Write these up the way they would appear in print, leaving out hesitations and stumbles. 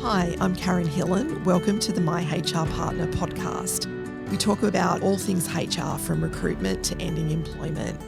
Hi, I'm Karen Hillen. Welcome to the My HR Partner podcast. We talk about all things HR from recruitment to ending employment.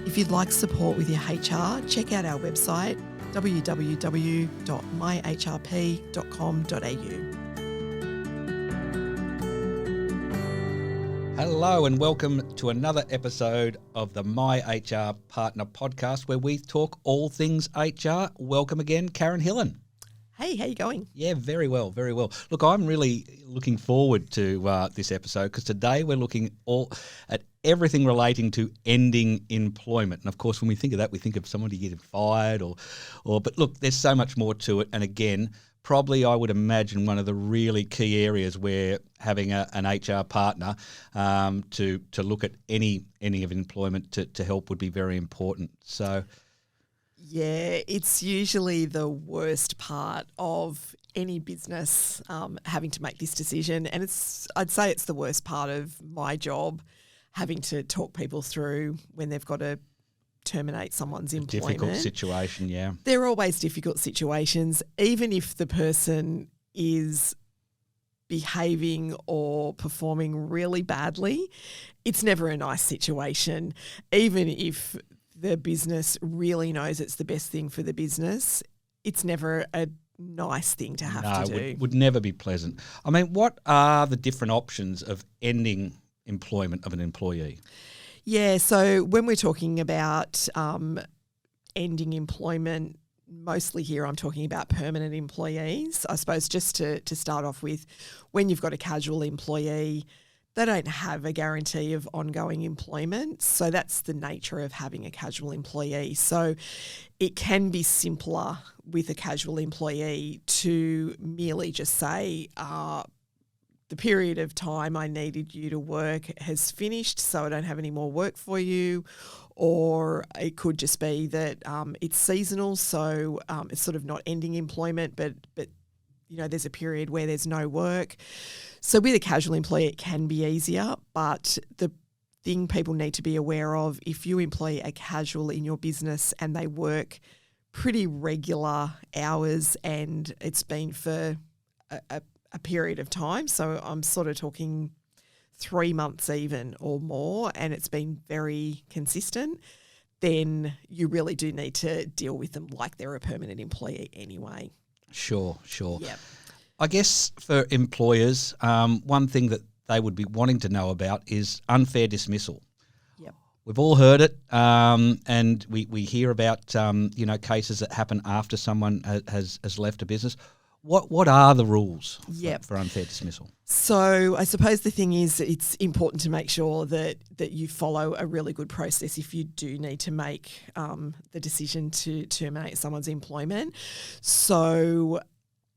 If you'd like support with your HR, check out our website www.myhrp.com.au. Hello and welcome to another episode of the My HR Partner podcast where we talk all things HR. Welcome again, Karen Hillen. Hey, how you going? Yeah, very well, very well. Look, I'm really looking forward to this episode because today we're looking at everything relating to ending employment. And of course, when we think of that, we think of somebody getting fired but look, there's so much more to it. And again, probably I would imagine one of the really key areas where having an HR partner to look at any of employment to help would be very important. So. Yeah, it's usually the worst part of any business having to make this decision. And I'd say it's the worst part of my job, having to talk people through when they've got to terminate someone's employment. Difficult situation, yeah. There are always difficult situations, even if the person is behaving or performing really badly. It's never a nice situation, even if the business really knows it's the best thing for the business. It's never a nice thing to have to do. It would never be pleasant. I mean, what are the different options of ending employment of an employee? Yeah, so when we're talking about ending employment, mostly here I'm talking about permanent employees. I suppose just to start off with, when you've got a casual employee, they don't have a guarantee of ongoing employment. So that's the nature of having a casual employee. So it can be simpler with a casual employee to merely just say, the period of time I needed you to work has finished, so I don't have any more work for you. Or it could just be that it's seasonal, so it's sort of not ending employment, but you know, there's a period where there's no work. So with a casual employee, it can be easier, but the thing people need to be aware of, if you employ a casual in your business and they work pretty regular hours and it's been for a period of time, so I'm sort of talking 3 months even or more, and it's been very consistent, then you really do need to deal with them like they're a permanent employee anyway. Sure. Yep. I guess for employers, one thing that they would be wanting to know about is unfair dismissal. Yep. We've all heard it, and we hear about cases that happen after someone has left a business. What are the rules for unfair dismissal? So I suppose the thing is it's important to make sure that you follow a really good process if you do need to make the decision to terminate someone's employment. So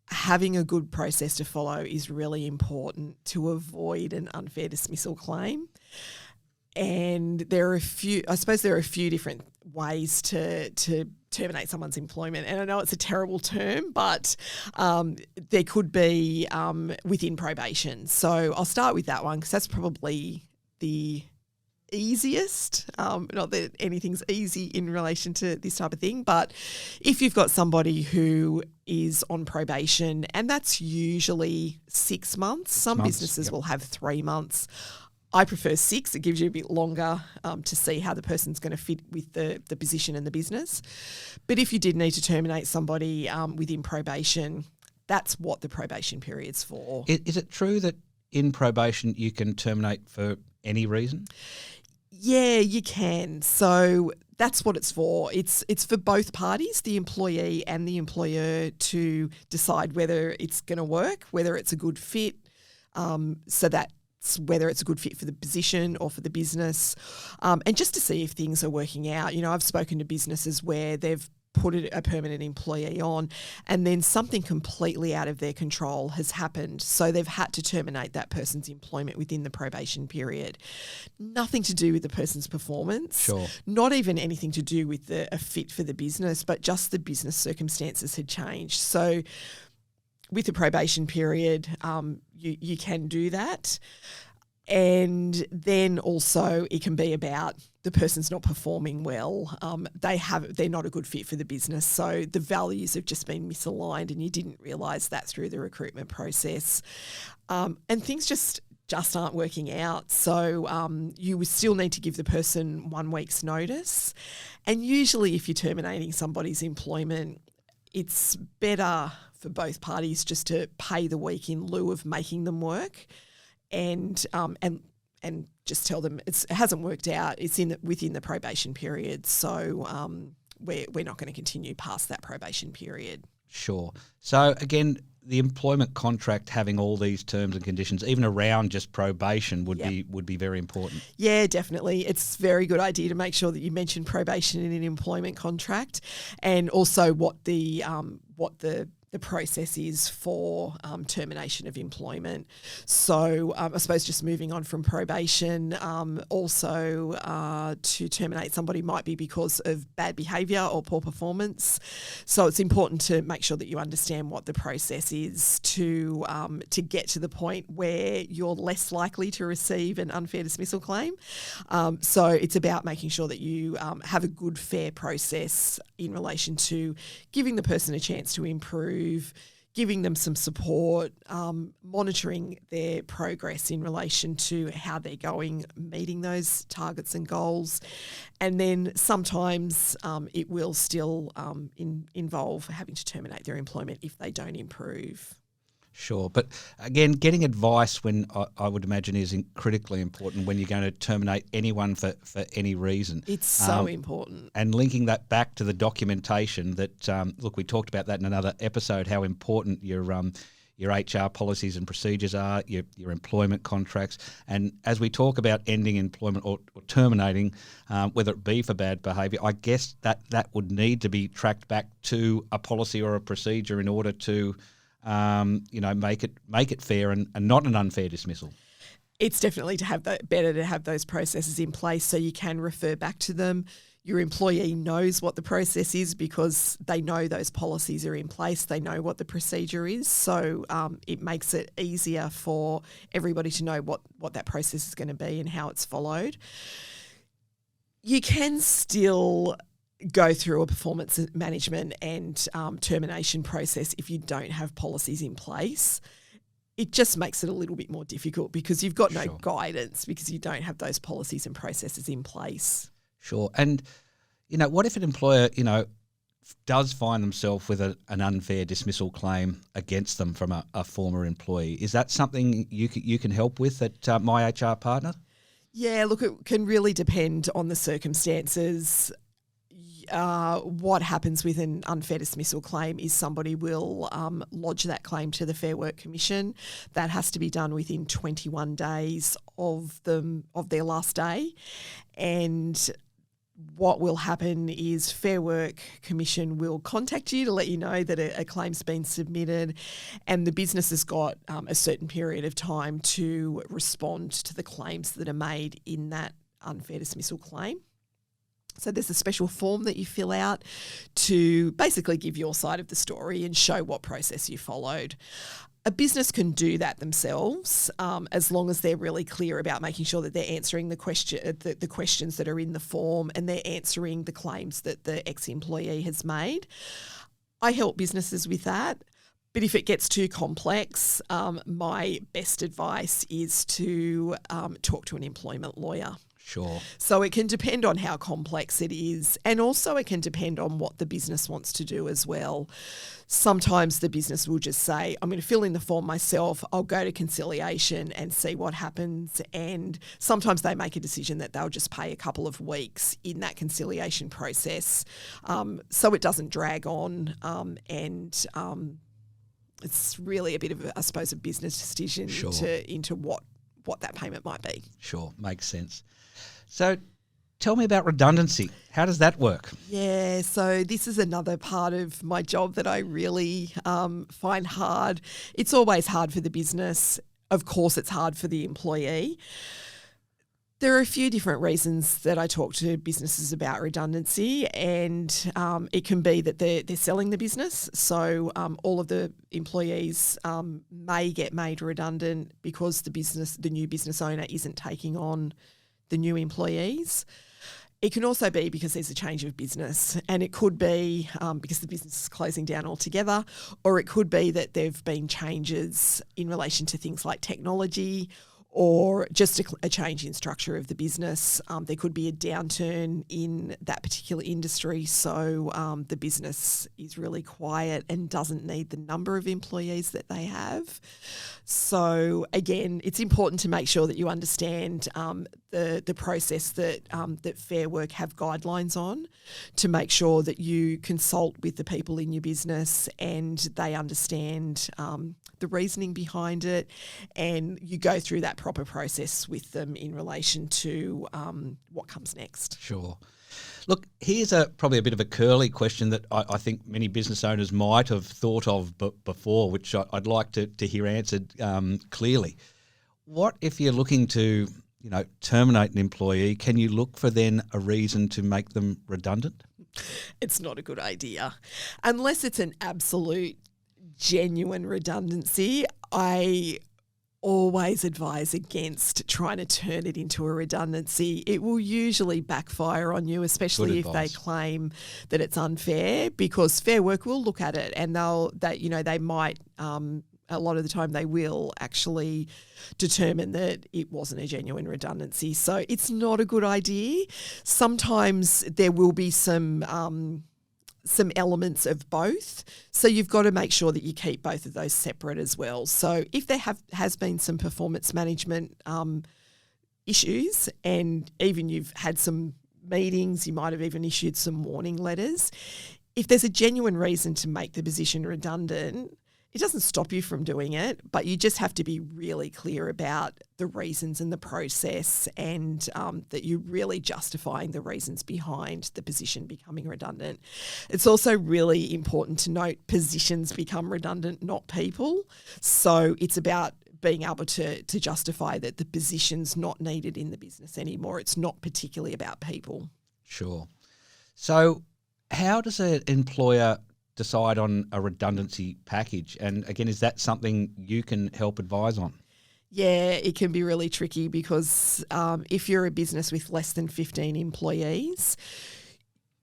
having a good process to follow is really important to avoid an unfair dismissal claim. And there are a few different ways to terminate someone's employment. And I know it's a terrible term, but there could be within probation. So I'll start with that one because that's probably the easiest. Not that anything's easy in relation to this type of thing, but if you've got somebody who is on probation, and that's usually 6 months. Some businesses will have 3 months. I prefer 6. It gives you a bit longer to see how the person's going to fit with the position and the business. But if you did need to terminate somebody within probation, that's what the probation period's for. Is it true that in probation you can terminate for any reason? Yeah, you can. So that's what it's for. It's for both parties, the employee and the employer, to decide whether it's going to work, whether it's a good fit, whether it's a good fit for the position or for the business, and just to see if things are working out. You know, I've spoken to businesses where they've put a permanent employee on and then something completely out of their control has happened. So they've had to terminate that person's employment within the probation period. Nothing to do with the person's performance. Sure. Not even anything to do with a fit for the business, but just the business circumstances had changed. So with the probation period, you can do that. And then also it can be about the person's not performing well. They're not a good fit for the business. So the values have just been misaligned and you didn't realise that through the recruitment process. And things just aren't working out. So you would still need to give the person 1 week's notice. And usually if you're terminating somebody's employment, it's better for both parties just to pay the week in lieu of making them work. And just tell them it hasn't worked out. It's within the probation period, so we're not going to continue past that probation period. Sure. So again, the employment contract having all these terms and conditions, even around just probation, would be very important. Yeah, definitely. It's a very good idea to make sure that you mention probation in an employment contract, and also what the process is for termination of employment. So I suppose just moving on from probation, also to terminate somebody might be because of bad behaviour or poor performance. So it's important to make sure that you understand what the process is to get to the point where you're less likely to receive an unfair dismissal claim. So it's about making sure that you have a good, fair process in relation to giving the person a chance to improve, giving them some support, monitoring their progress in relation to how they're going, meeting those targets and goals. And then sometimes it will still involve having to terminate their employment if they don't improve. Sure. But again, getting advice when I would imagine is critically important when you're going to terminate anyone for any reason. It's so important. And linking that back to the documentation that, look, we talked about that in another episode, how important your HR policies and procedures are, your employment contracts. And as we talk about ending employment or terminating, whether it be for bad behaviour, I guess that would need to be tracked back to a policy or a procedure in order to make it fair and not an unfair dismissal. It's definitely better to have those processes in place so you can refer back to them. Your employee knows what the process is because they know those policies are in place. They know what the procedure is. So it makes it easier for everybody to know what that process is going to be and how it's followed. You can still go through a performance management and termination process if you don't have policies in place. It just makes it a little bit more difficult because you've got no guidance because you don't have those policies and processes in place. Sure. And, what if an employer, does find themselves with an unfair dismissal claim against them from a former employee? Is that something you can help with at My HR Partner? Yeah, look, it can really depend on the circumstances. What happens with an unfair dismissal claim is somebody will lodge that claim to the Fair Work Commission. That has to be done within 21 days of their last day. And what will happen is Fair Work Commission will contact you to let you know that a claim's been submitted, and the business has got a certain period of time to respond to the claims that are made in that unfair dismissal claim. So there's a special form that you fill out to basically give your side of the story and show what process you followed. A business can do that themselves as long as they're really clear about making sure that they're answering the questions that are in the form and they're answering the claims that the ex-employee has made. I help businesses with that. But if it gets too complex, my best advice is to talk to an employment lawyer. Sure. So it can depend on how complex it is, and also it can depend on what the business wants to do as well. Sometimes the business will just say, I'm going to fill in the form myself, I'll go to conciliation and see what happens. And sometimes they make a decision that they'll just pay a couple of weeks in that conciliation process so it doesn't drag on and it's really a bit of, I suppose, a business decision into what that payment might be. Sure, makes sense. So tell me about redundancy. How does that work? Yeah, so this is another part of my job that I really find hard. It's always hard for the business. Of course, it's hard for the employee. There are a few different reasons that I talk to businesses about redundancy, and it can be that they're selling the business. So all of the employees may get made redundant because the new business owner isn't taking on the new employees. It can also be because there's a change of business, and it could be because the business is closing down altogether, or it could be that there have been changes in relation to things like technology or just a change in structure of the business. There could be a downturn in that particular industry, so the business is really quiet and doesn't need the number of employees that they have. So again, it's important to make sure that you understand the process that Fair Work have guidelines on, to make sure that you consult with the people in your business and they understand the reasoning behind it, and you go through that proper process with them in relation to what comes next. Sure. Look, here's probably a bit of a curly question that I think many business owners might have thought of before, which I'd like to hear answered clearly. What if you're looking to, terminate an employee? Can you look for then a reason to make them redundant? It's not a good idea. Unless it's an absolute genuine redundancy, I always advise against trying to turn it into a redundancy. It will usually backfire on you, especially if they claim that it's unfair, because Fair Work will look at it and they might, a lot of the time they will actually determine that it wasn't a genuine redundancy. So it's not a good idea. Sometimes there will be some elements of both. So you've got to make sure that you keep both of those separate as well. So if there has been some performance management issues, and even you've had some meetings, you might have even issued some warning letters, if there's a genuine reason to make the position redundant, it doesn't stop you from doing it, but you just have to be really clear about the reasons and the process, and that you're really justifying the reasons behind the position becoming redundant. It's also really important to note positions become redundant, not people. So it's about being able to justify that the position's not needed in the business anymore. It's not particularly about people. Sure. So how does an employer decide on a redundancy package? And again, is that something you can help advise on? Yeah, it can be really tricky because if you're a business with less than 15 employees,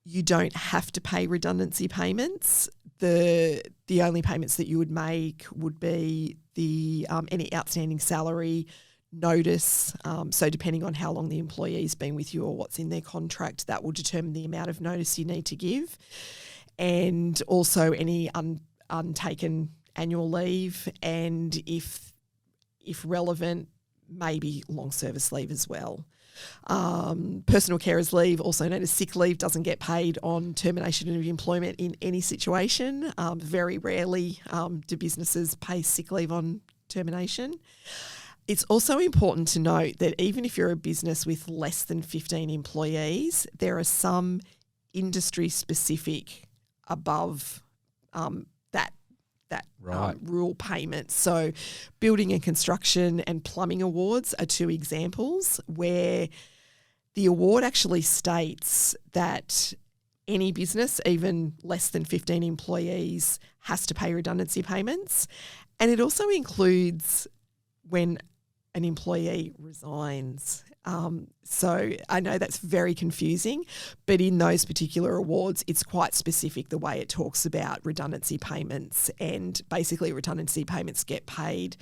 you don't have to pay redundancy payments. The only payments that you would make would be the any outstanding salary, notice. So depending on how long the employee's been with you or what's in their contract, that will determine the amount of notice you need to give. And also any untaken annual leave, and if relevant, maybe long service leave as well. Personal carers leave, also known as sick leave, doesn't get paid on termination of employment in any situation. Very rarely do businesses pay sick leave on termination. It's also important to note that even if you're a business with less than 15 employees, there are some industry-specific above that Right. rule payment. So building and construction and plumbing awards are two examples where the award actually states that any business, even less than 15 employees, has to pay redundancy payments. And it also includes when an employee resigns. So I know that's very confusing, but in those particular awards, it's quite specific the way it talks about redundancy payments, and basically redundancy payments get paid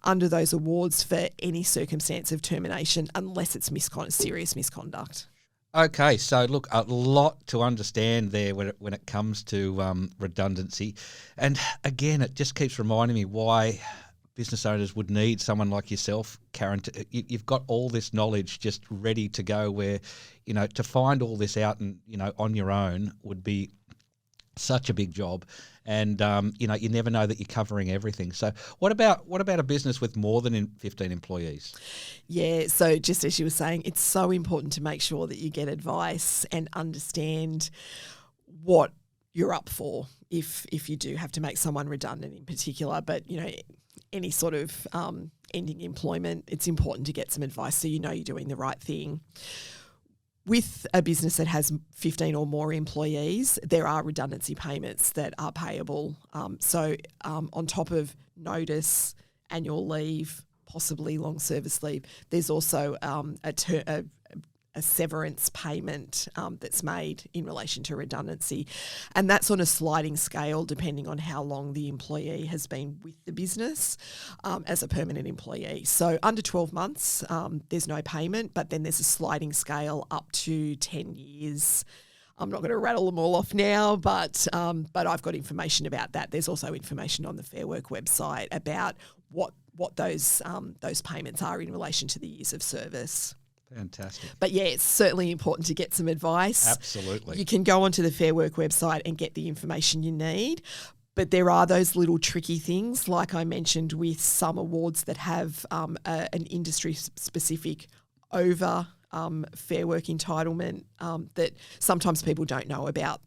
under those awards for any circumstance of termination unless it's serious misconduct. Okay, so look, a lot to understand there when it comes to redundancy. And again, it just keeps reminding me why business owners would need someone like yourself, Karen. You've got all this knowledge just ready to go, where, to find all this out and, on your own would be such a big job. And, you never know that you're covering everything. So what about a business with more than 15 employees? Yeah, so just as you were saying, it's so important to make sure that you get advice and understand what you're up for if you do have to make someone redundant in particular. But, any sort of ending employment, it's important to get some advice so you know you're doing the right thing. With a business that has 15 or more employees, there are redundancy payments that are payable. So on top of notice, annual leave, possibly long service leave, there's also a severance payment that's made in relation to redundancy. And that's on a sliding scale depending on how long the employee has been with the business as a permanent employee. So under 12 months, there's no payment, but then there's a sliding scale up to 10 years. I'm not going to rattle them all off now, but I've got information about that. There's also information on the Fair Work website about what those payments are in relation to the years of service. Fantastic. But yeah, it's certainly important to get some advice. Absolutely. You can go onto the Fair Work website and get the information you need. But there are those little tricky things, like I mentioned, with some awards that have an industry-specific over Fair Work entitlement that sometimes people don't know about.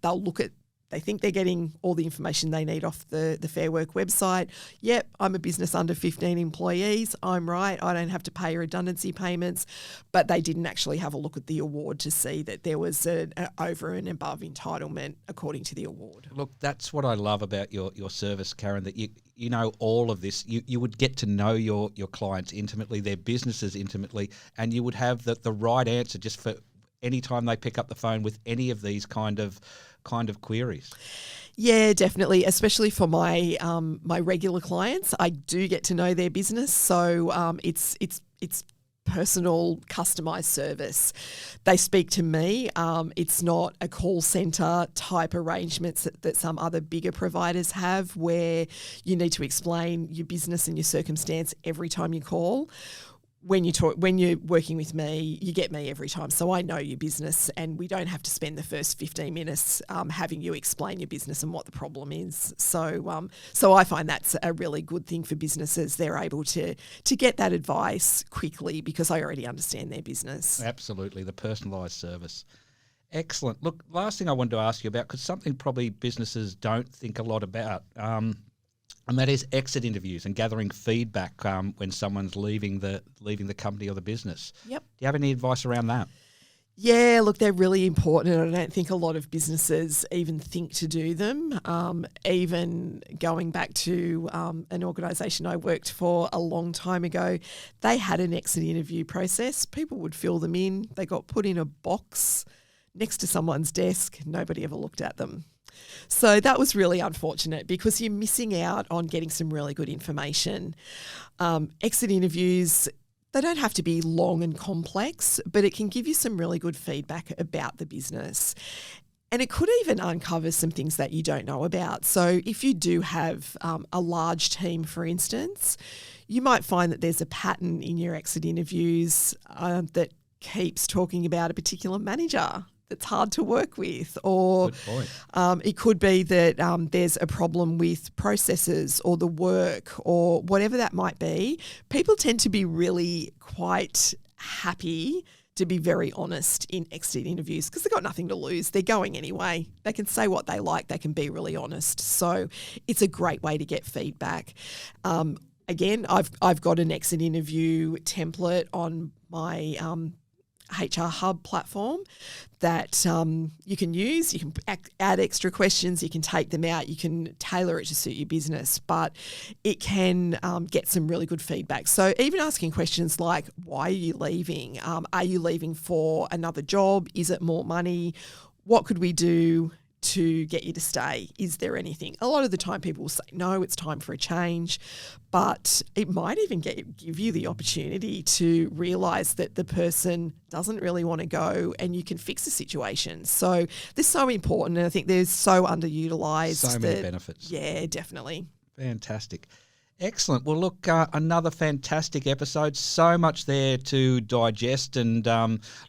They think they're getting all the information they need off the Fair Work website. Yep, I'm a business under 15 employees. I'm right. I don't have to pay redundancy payments. But they didn't actually have a look at the award to see that there was an over and above entitlement according to the award. Look, that's what I love about your service, Karen, that you know all of this. You would get to know your clients intimately, their businesses intimately, and you would have the right answer just for any time they pick up the phone with any of these kind of queries. Yeah, definitely, especially for my my regular clients. I do get to know their business, so it's personal, customised service. They speak to me. It's not a call centre type arrangements that some other bigger providers have where you need to explain your business and your circumstance every time you call. When you're working with me, you get me every time. So I know your business and we don't have to spend the first 15 minutes having you explain your business and what the problem is. So I find that's a really good thing for businesses. They're able to get that advice quickly because I already understand their business. Absolutely, the personalised service. Excellent. Look, last thing I wanted to ask you about, because something probably businesses don't think a lot about, and that is exit interviews and gathering feedback when someone's leaving the company or the business. Yep. Do you have any advice around that? Yeah, look, they're really important, and I don't think a lot of businesses even think to do them. Even going back to an organisation I worked for a long time ago, they had an exit interview process. People would fill them in. They got put in a box next to someone's desk. Nobody ever looked at them. So that was really unfortunate because you're missing out on getting some really good information. Exit interviews, they don't have to be long and complex, but it can give you some really good feedback about the business. And it could even uncover some things that you don't know about. So if you do have a large team, for instance, you might find that there's a pattern in your exit interviews that keeps talking about a particular manager that's hard to work with, or it could be that there's a problem with processes or the work or whatever that might be. People tend to be really quite happy to be very honest in exit interviews because they've got nothing to lose. They're going anyway. They can say what they like. They can be really honest. So it's a great way to get feedback. Again, I've got an exit interview template on my HR Hub platform that you can use. You can add extra questions, you can take them out, you can tailor it to suit your business, but it can get some really good feedback. So even asking questions like, why are you leaving? Are you leaving for another job? Is it more money? What could we do to get you to stay? Is there anything? A lot of the time people will say, no, it's time for a change, but it might even give you the opportunity to realise that the person doesn't really want to go and you can fix the situation. So this is so important, and I think they're so underutilised. So many benefits. Yeah, definitely. Fantastic. Excellent. Well, look, another fantastic episode. So much there to digest. And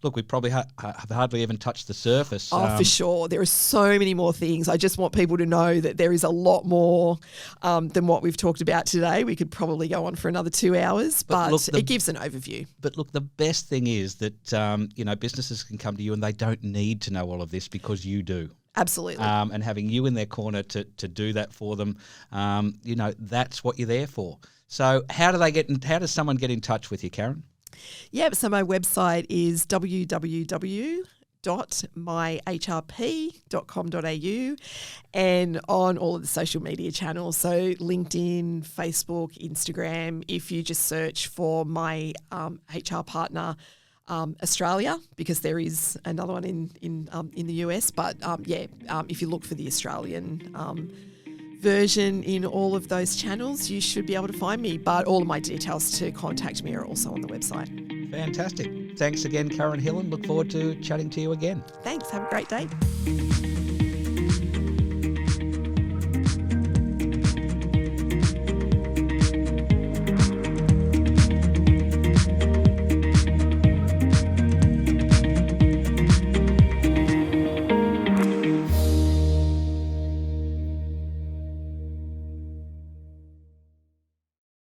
look, we probably have hardly even touched the surface. Oh, for sure. There are so many more things. I just want people to know that there is a lot more than what we've talked about today. We could probably go on for another 2 hours, but look, it gives an overview. But look, the best thing is that, businesses can come to you and they don't need to know all of this because you do. Absolutely. And having you in their corner to do that for them, that's what you're there for. So how does someone get in touch with you, Karen? Yeah, so my website is www.myhrp.com.au, and on all of the social media channels, so LinkedIn, Facebook, Instagram. If you just search for my HR partner Australia, because there is another one in the US, but if you look for the Australian version in all of those channels, you should be able to find me. But all of my details to contact me are also on the website. Fantastic. Thanks again, Karen Hillen. Look forward to chatting to you again. Thanks. Have a great day.